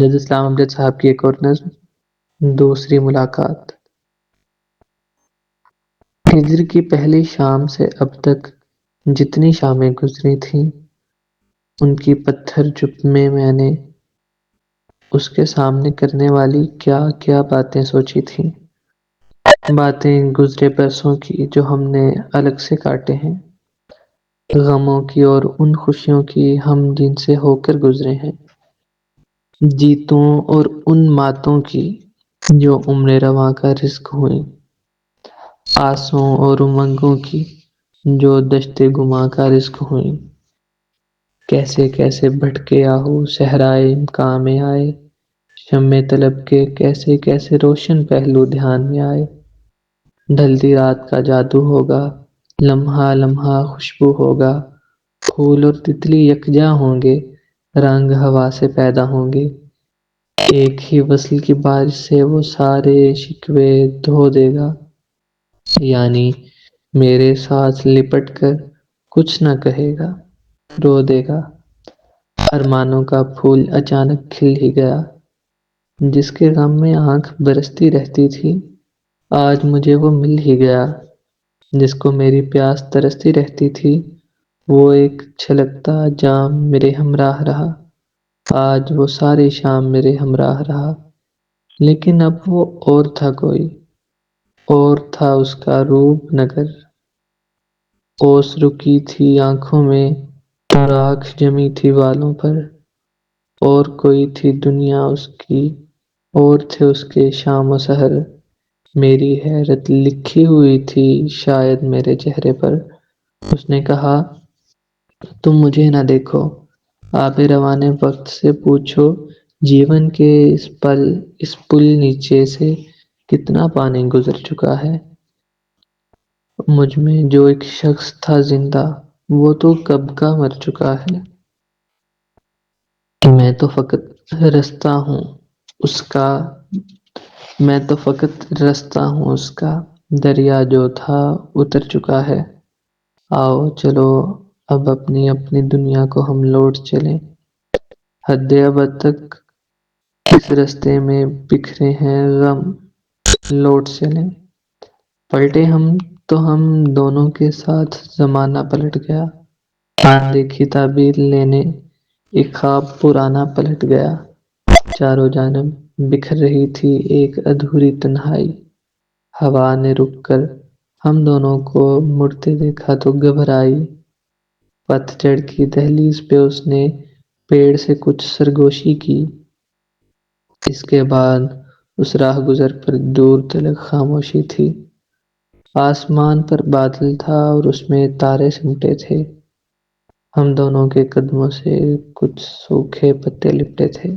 جد اسلام امجد صاحب کی ایک اور نظم، دوسری ملاقات۔ ہجر کی پہلی شام سے اب تک جتنی شامیں گزری تھیں، ان کی پتھر چپ میں نے اس کے سامنے کرنے والی کیا کیا باتیں سوچی تھیں۔ باتیں گزرے برسوں کی جو ہم نے الگ سے کاٹے ہیں، غموں کی اور ان خوشیوں کی ہم جن سے ہو کر گزرے ہیں، جیتوں اور ان ماتوں کی جو عمر رواں کا رزق ہوئیں، آسوں اور امنگوں کی جو دشت گماں کا رزق ہوئیں۔ کیسے کیسے بھٹکے آہو صحرائے امکاں میں آئے، شمع طلب کے کیسے کیسے روشن پہلو دھیان میں آئے۔ ڈھلتی رات کا جادو ہوگا، لمحہ لمحہ خوشبو ہوگا، پھول اور تتلی یکجا ہوں گے، رنگ ہوا سے پیدا ہوں گے۔ ایک ہی وصل کی بارش سے وہ سارے شکوے دھو دے گا، یعنی میرے ساتھ لپٹ کر کچھ نہ کہے گا، رو دے گا۔ ارمانوں کا پھول اچانک کھل ہی گیا، جس کے غم میں آنکھ برستی رہتی تھی، آج مجھے وہ مل ہی گیا۔ جس کو میری پیاس ترستی رہتی تھی، وہ ایک چھلکتا جام میرے ہمراہ رہا، آج وہ ساری شام میرے ہمراہ رہا۔ لیکن اب وہ اور تھا، کوئی اور تھا اس کا روپ نگر، اوس رکی تھی آنکھوں میں، راکھ جمی تھی بالوں پر، اور کوئی تھی دنیا اس کی، اور تھے اس کے شام و سحر۔ میری حیرت لکھی ہوئی تھی شاید میرے چہرے پر۔ اس نے کہا، تم مجھے نہ دیکھو، آب روان وقت سے پوچھو، جیون کے اس پل نیچے سے کتنا پانی گزر چکا ہے۔ مجھ میں جو ایک شخص تھا زندہ، وہ تو کب کا مر چکا ہے۔ میں تو فقط رستہ ہوں اس کا، میں تو فقط رستہ ہوں اس کا، دریا جو تھا اتر چکا ہے۔ آؤ چلو اب اپنی اپنی دنیا کو ہم لوٹ چلیں، حد ابد تک اس رستے میں بکھرے ہیں غم، لوٹ چلیں۔ پلٹے ہم تو ہم دونوں کے ساتھ زمانہ پلٹ گیا، دیکھی تعبیر لینے ایک خواب پرانا پلٹ گیا۔ چاروں جانب بکھر رہی تھی ایک ادھوری تنہائی، ہوا نے رک کر ہم دونوں کو مڑتے دیکھا تو گھبرائی۔ پتجھڑ کی دہلیز پہ اس نے پیڑ سے کچھ سرگوشی کی، اس کے بعد اس راہ گزر پر دور تلک خاموشی تھی۔ آسمان پر بادل تھا اور اس میں تارے سمٹے تھے، ہم دونوں کے قدموں سے کچھ سوکھے پتے لپٹے تھے۔